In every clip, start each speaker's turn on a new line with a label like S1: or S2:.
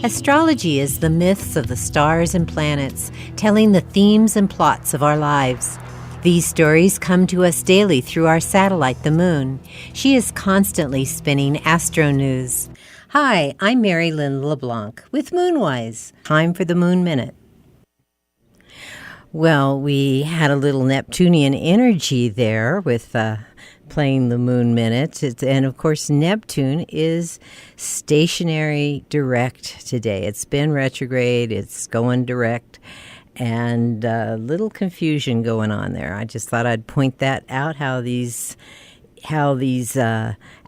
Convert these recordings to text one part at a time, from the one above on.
S1: Astrology is the myths of the stars and planets, telling the themes and plots of our lives. These stories come to us daily through our satellite, the Moon. She is constantly spinning astro news. Hi, I'm Merrylin Leblanc with Moonwise. Time for the Moon Minute. Well, we had a little Neptunian energy there with playing the Moon Minute. And, of course, Neptune is stationary direct today. It's been retrograde. It's going direct. And a little confusion going on there. I just thought I'd point that out, how these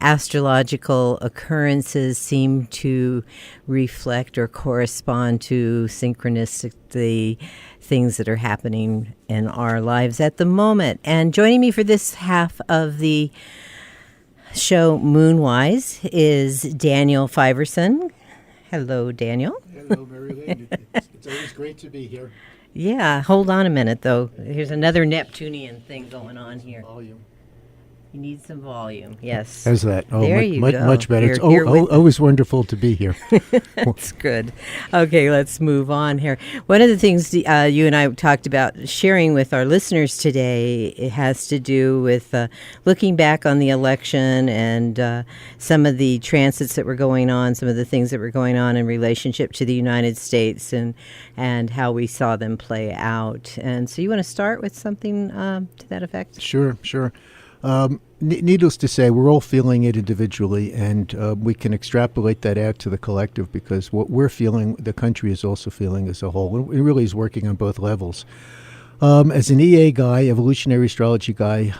S1: astrological occurrences seem to reflect or correspond to synchronistically things that are happening in our lives at the moment. And joining me for this half of the show, Moonwise, is Daniel Fiverson. Hello, Daniel.
S2: Hello, Merrylin. It's always great to be here.
S1: Yeah, hold on a minute, though. Here's another Neptunian thing going on here.
S2: Volume.
S1: You need some volume, yes.
S2: How's that? Oh,
S1: there you go.
S2: Much better. It's
S1: with
S2: always wonderful to be here.
S1: That's good. Okay, let's move on here. One of the things you and I talked about sharing with our listeners today, it has to do with looking back on the election and some of the transits that were going on, some of the things that were going on in relationship to the United States and how we saw them play out. And so you want to start with something to that effect?
S2: Sure. Needless to say, we're all feeling it individually, and we can extrapolate that out to the collective, because what we're feeling, the country is also feeling as a whole. It really is working on both levels. As an EA guy, evolutionary astrology guy,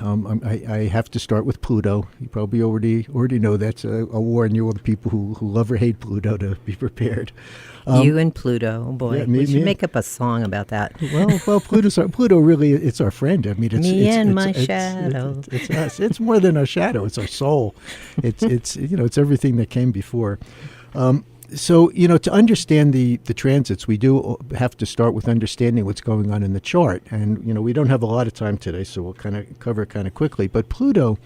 S2: I have to start with Pluto. You probably already know that's a warn you all the people who love or hate Pluto to be prepared.
S1: You and Pluto, oh boy,
S2: yeah,
S1: we should make up a song about that.
S2: Well, Pluto really, it's our friend. I mean, it's
S1: my shadow.
S2: It's us. It's more than our shadow. It's our soul. It's it's everything that came before. So, to understand the transits, we do have to start with understanding what's going on in the chart. And, we don't have a lot of time today, so we'll kind of cover it kind of quickly. But Pluto,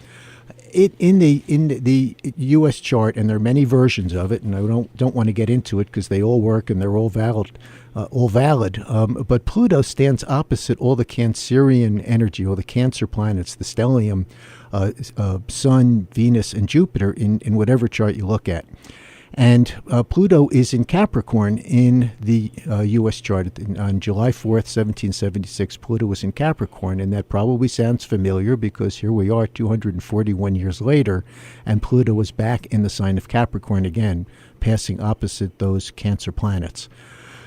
S2: in the U.S. chart, and there are many versions of it, and I don't want to get into it because they all work and they're all valid. But Pluto stands opposite all the Cancerian energy, all the Cancer planets, the stellium, Sun, Venus, and Jupiter in whatever chart you look at. And Pluto is in Capricorn in the U.S. chart. On July 4th, 1776, Pluto was in Capricorn, and that probably sounds familiar because here we are 241 years later, and Pluto was back in the sign of Capricorn again, passing opposite those Cancer planets.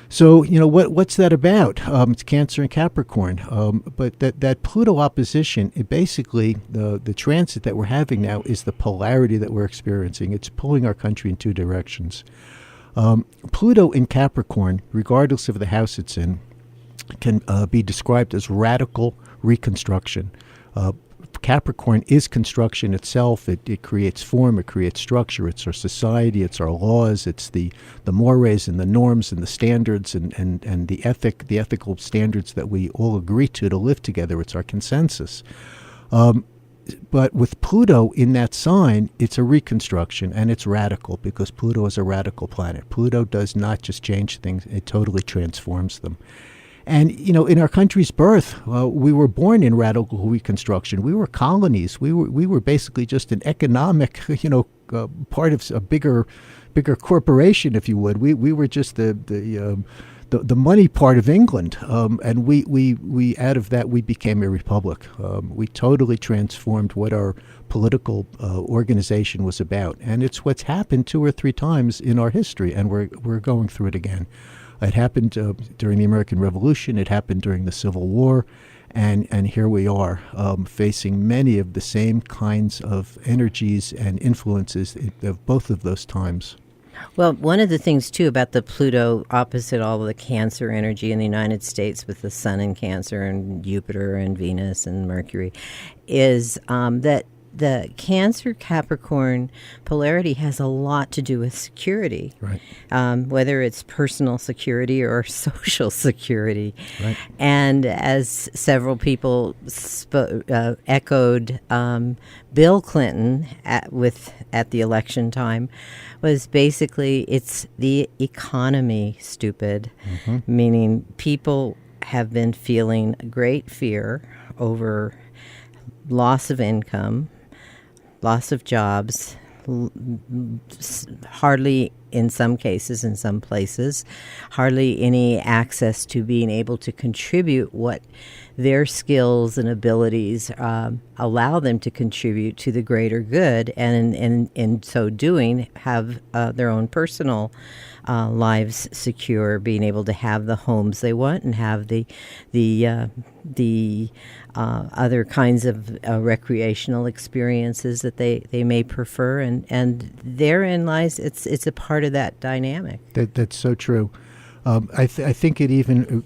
S2: So, what's that about? It's Cancer and Capricorn. But that Pluto opposition, it basically, the transit that we're having now is the polarity that we're experiencing. It's pulling our country in two directions. Pluto in Capricorn, regardless of the house it's in, can be described as radical reconstruction. Capricorn is construction itself. It creates form, it creates structure. It's our society, it's our laws, it's the mores and the norms and the standards and the ethical standards that we all agree to live together. It's our consensus. But with Pluto in that sign, it's a reconstruction, and it's radical because Pluto is a radical planet. Pluto does not just change things, it totally transforms them. And, in our country's birth, we were born in radical reconstruction. We were colonies. We were basically just an economic, part of a bigger corporation, if you would. We were just the money part of England. And we out of that, we became a republic. We totally transformed what our political organization was about. And it's what's happened 2 or 3 times in our history, and we're going through it again. It happened during the American Revolution. It happened during the Civil War. And here we are facing many of the same kinds of energies and influences of both of those times.
S1: Well, one of the things, too, about the Pluto opposite all of the Cancer energy in the United States with the Sun in Cancer and Jupiter and Venus and Mercury is that the Cancer Capricorn polarity has a lot to do with security,
S2: Right.
S1: Whether it's personal security or social security.
S2: Right.
S1: And as several people echoed, Bill Clinton at the election time was basically, it's the economy, stupid, meaning people have been feeling great fear over loss of income, loss of jobs, hardly, in some cases, in some places, hardly any access to being able to contribute what their skills and abilities allow them to contribute to the greater good, and in so doing, have their own personal lives secure, being able to have the homes they want and have the other kinds of recreational experiences that they may prefer, and therein lies it's a part of that dynamic.
S2: That's so true. I think it even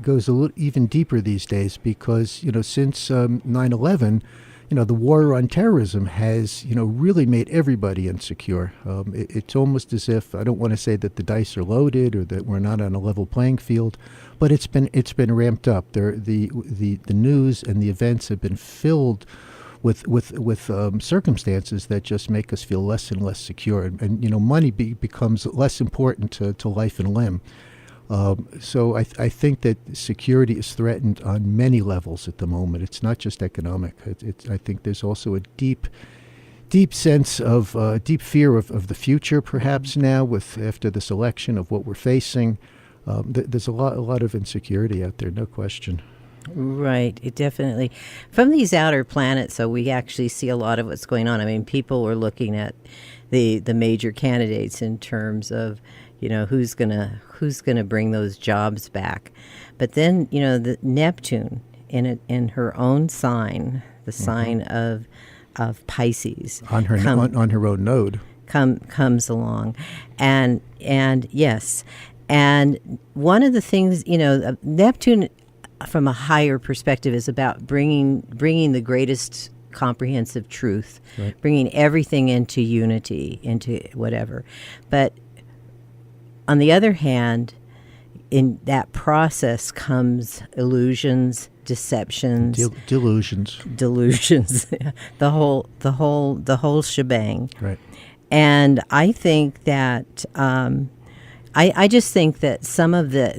S2: goes a little even deeper these days, because since 9/11, the war on terrorism has really made everybody insecure. It's almost as if, I don't want to say that the dice are loaded or that we're not on a level playing field, but it's been ramped up. The news and the events have been filled with circumstances that just make us feel less and less secure, and money becomes less important to life and limb. So I think that security is threatened on many levels at the moment. It's not just economic. I think there's also a deep sense of deep fear of the future, perhaps now after this election, of what we're facing. There's a lot of insecurity out there, no question.
S1: Right, it definitely. From these outer planets, so we actually see a lot of what's going on. I mean, people were looking at the major candidates in terms of, who's gonna bring those jobs back. But then, the Neptune in her own sign, the sign of Pisces,
S2: on her own node,
S1: comes along, and yes, and one of the things, Neptune, from a higher perspective, is about bringing the greatest comprehensive truth,
S2: right,
S1: bringing everything into unity, into whatever. But on the other hand, in that process comes illusions, deceptions,
S2: delusions,
S1: the whole shebang.
S2: Right.
S1: And I think that I just think that some of that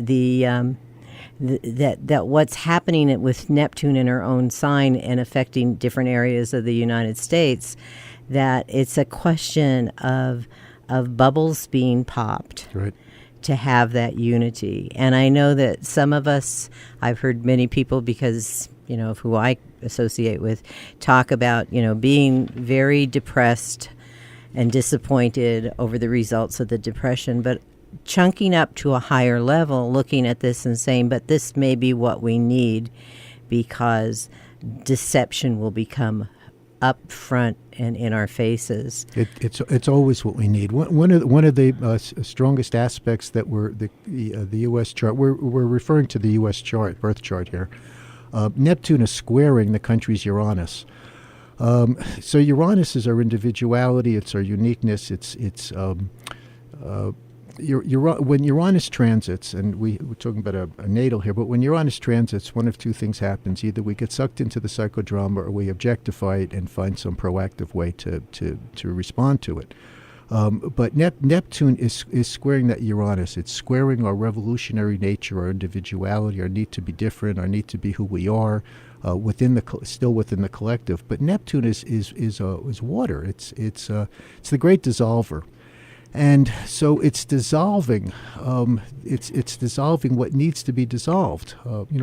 S1: what's happening with Neptune in her own sign and affecting different areas of the United States, that it's a question of bubbles being popped,
S2: right,
S1: to have that unity. And I know that some of us, I've heard many people, because of who I associate with, talk about being very depressed and disappointed over the results of the depression, but chunking up to a higher level, looking at this and saying, but this may be what we need, because deception will become up front and in our faces.
S2: It's always what we need. One of the strongest aspects that the U.S. chart, we're referring to the U.S. chart, birth chart here. Neptune is squaring the country's Uranus. So Uranus is our individuality. It's our uniqueness. When Uranus transits, and we're talking about a natal here, but when Uranus transits, one of two things happens. Either we get sucked into the psychodrama, or we objectify it and find some proactive way to respond to it. But Neptune is squaring that Uranus. It's squaring our revolutionary nature, our individuality, our need to be different, our need to be who we are, still within the collective. But Neptune is water. It's the great dissolver. And so it's dissolving. It's dissolving what needs to be dissolved.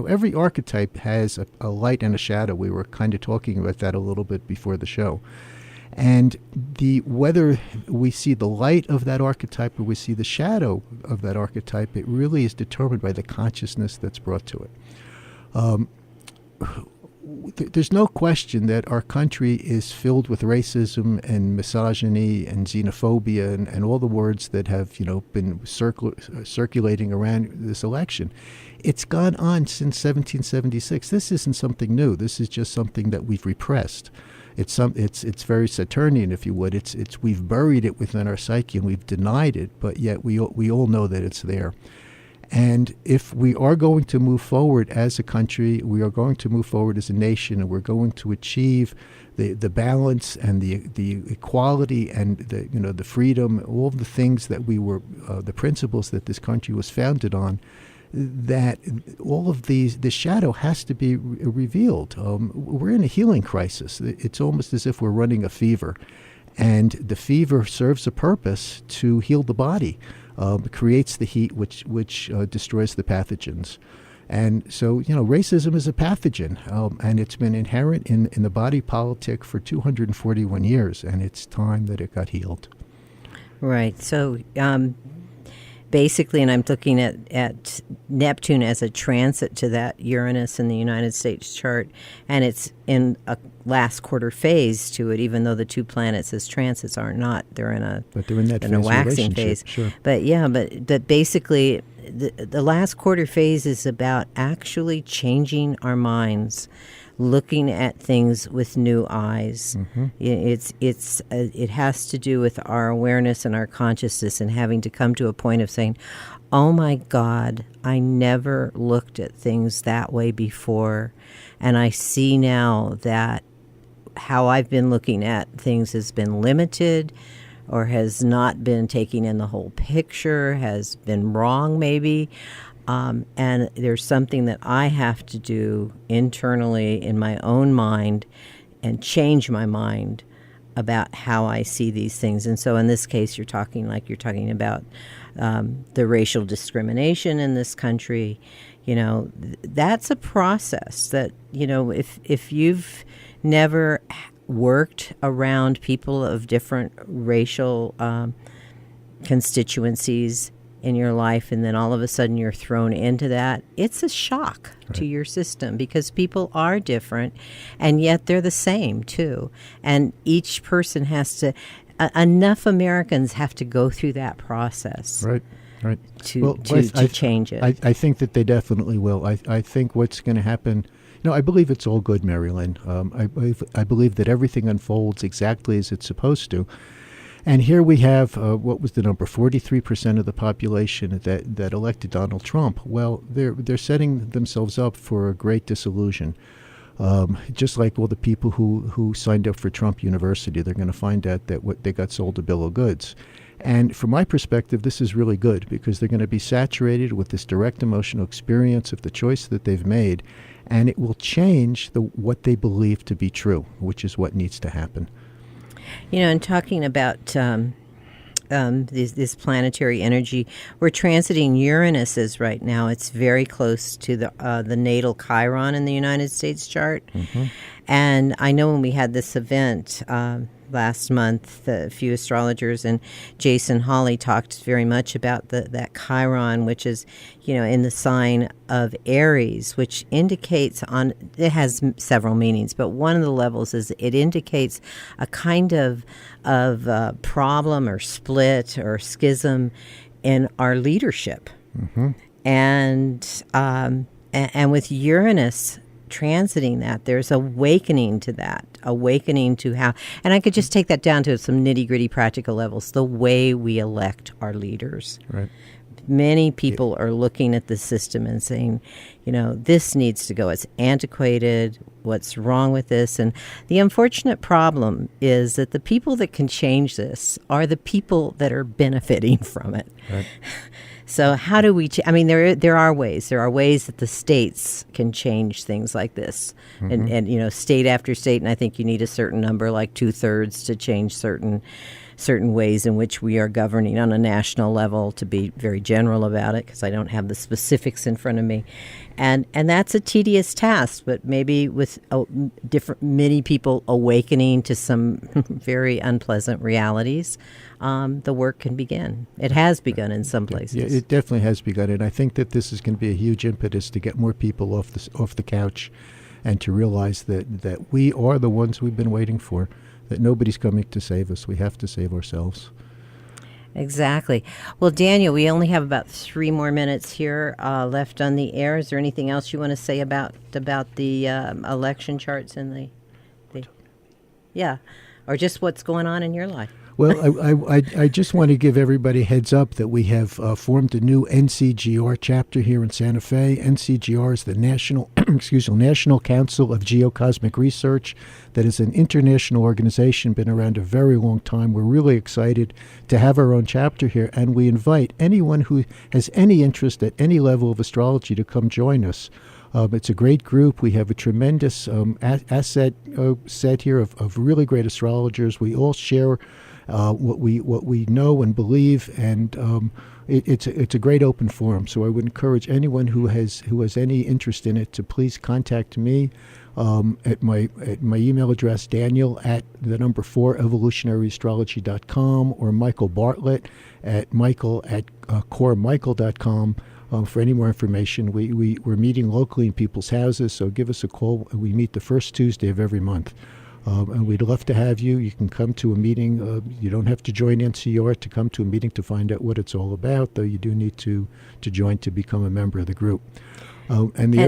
S2: Every archetype has a light and a shadow. We were kind of talking about that a little bit before the show. And whether we see the light of that archetype or we see the shadow of that archetype, it really is determined by the consciousness that's brought to it. There's no question that our country is filled with racism and misogyny and xenophobia and all the words that have been circulating around this election. It's gone on since 1776. This isn't something new. This is just something that we've repressed. It's very Saturnian, if you would. It's we've buried it within our psyche and we've denied it, but yet we all know that it's there. And if we are going to move forward as a country, we are going to move forward as a nation, and we're going to achieve the balance and the equality and the freedom, all the things that we were, the principles that this country was founded on, that all of the shadow has to be revealed. We're in a healing crisis. It's almost as if we're running a fever, and the fever serves a purpose to heal the body. Creates the heat, which destroys the pathogens. And so, racism is a pathogen, and it's been inherent in the body politic for 241 years, and it's time that it got healed.
S1: Right. So, basically, and I'm looking at Neptune as a transit to that Uranus in the United States chart, and it's in a last quarter phase to it, even though the two planets as transits are not. They're in a waxing phase.
S2: Sure.
S1: But basically, the last quarter phase is about actually changing our minds, looking at things with new eyes.
S2: Mm-hmm.
S1: It has to do with our awareness and our consciousness, and having to come to a point of saying, oh my God, I never looked at things that way before, and I see now that how I've been looking at things has been limited, or has not been taking in the whole picture, has been wrong maybe. And there's something that I have to do internally in my own mind and change my mind about how I see these things. And so in this case, you're talking about the racial discrimination in this country. That's a process that, if you've never worked around people of different racial constituencies in your life, and then all of a sudden you're thrown into that, it's a shock to your system, because people are different, and yet they're the same too. And each person has to, enough Americans have to go through that process.
S2: Right.
S1: To change it.
S2: I think that they definitely will. I think what's going to happen, I believe it's all good, Merrylin. I believe that everything unfolds exactly as it's supposed to. And here we have, what was the number, 43% of the population that elected Donald Trump. Well, they're setting themselves up for a great disillusion. Just like all the people who signed up for Trump University, they're going to find out that they got sold a bill of goods. And from my perspective, this is really good, because they're going to be saturated with this direct emotional experience of the choice that they've made, and it will change what they believe to be true, which is what needs to happen.
S1: And talking about this planetary energy, we're transiting Uranus right now. It's very close to the natal Chiron in the United States chart.
S2: Mm-hmm.
S1: And I know when we had this event last month, a few astrologers and Jason Hawley talked very much about that Chiron, which is, in the sign of Aries, which indicates it has several meanings, but one of the levels is it indicates a kind of problem or split or schism in our leadership.
S2: Mm-hmm.
S1: And with Uranus transiting that, there's awakening to how, and I could just take that down to some nitty-gritty practical levels, the way we elect our leaders.
S2: Right.
S1: Many people are looking at the system and saying, this needs to go. It's antiquated. What's wrong with this? And the unfortunate problem is that the people that can change this are the people that are benefiting from it.
S2: Right.
S1: So how do we? There are ways. There are ways that the states can change things like this,
S2: Mm-hmm.
S1: and state after state. And I think you need a certain number, like 2/3, to change certain ways in which we are governing on a national level. To be very general about it, because I don't have the specifics in front of me, and that's a tedious task. But maybe with many people awakening to some very unpleasant realities, the work can begin. It has begun in some places.
S2: Yeah, it definitely has begun, and I think that this is going to be a huge impetus to get more people off the couch, and to realize that we are the ones we've been waiting for, that nobody's coming to save us. We have to save ourselves.
S1: Exactly. Well, Daniel, we only have about 3 more minutes here left on the air. Is there anything else you want to say about the election charts and the Yeah. Or just what's going on in your life.
S2: Well, I just want to give everybody a heads up that we have formed a new NCGR chapter here in Santa Fe. NCGR is the National National Council of Geocosmic Research. That is an international organization, been around a very long time. We're really excited to have our own chapter here, and we invite anyone who has any interest at any level of astrology to come join us. It's a great group. We have a tremendous asset set here of really great astrologers. We all share what we know and believe, and it's a great open forum. So I would encourage anyone who has any interest in it to please contact me at my email address, Daniel at 4evolutionaryastrology.com, or Michael Bartlett at michael@coremichael.com. For any more information. We're meeting locally in people's houses, so give us a call. We meet the first Tuesday of every month. And we'd love to have you. You can come to a meeting. You don't have to join NCR to come to a meeting to find out what it's all about, though you do need to join to become a member of the group. And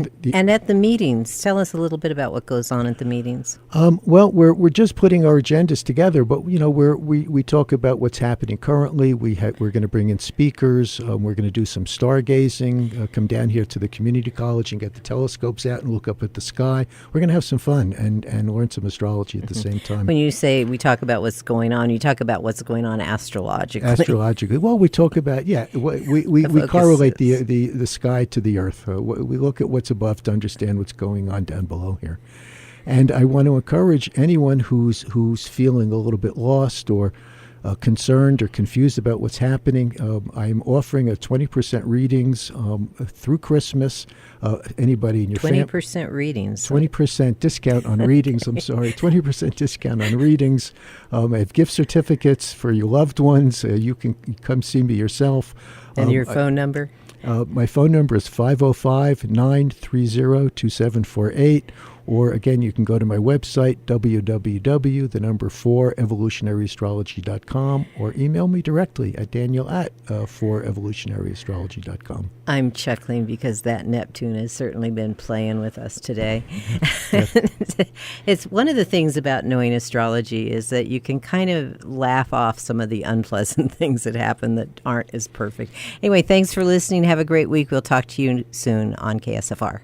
S1: at the meetings, tell us a little bit about what goes on at the meetings.
S2: Well, we're just putting our agendas together, but we talk about what's happening currently. We're going to bring in speakers. We're going to do some stargazing. Come down here to the community college and get the telescopes out and look up at the sky. We're going to have some fun and learn some astrology at the same time.
S1: When you say we talk about what's going on, you talk about what's going on astrologically.
S2: Astrologically, well, we talk about we correlate the sky to the earth. We look at what's above to understand what's going on down below here. And I want to encourage anyone who's feeling a little bit lost or concerned or confused about what's happening. I'm offering a 20% readings through Christmas. Anybody in your family.
S1: 20% readings.
S2: 20% discount on readings. I'm sorry, 20% discount on readings. I have gift certificates for your loved ones. You can come see me yourself.
S1: And your phone number?
S2: My phone number is 505-930-2748. Or again, you can go to my website, www.4evolutionaryastrology.com, or email me directly at daniel@4evolutionaryastrology.com.
S1: I'm chuckling because that Neptune has certainly been playing with us today. It's one of the things about knowing astrology is that you can kind of laugh off some of the unpleasant things that happen that aren't as perfect. Anyway, thanks for listening. Have a great week. We'll talk to you soon on KSFR.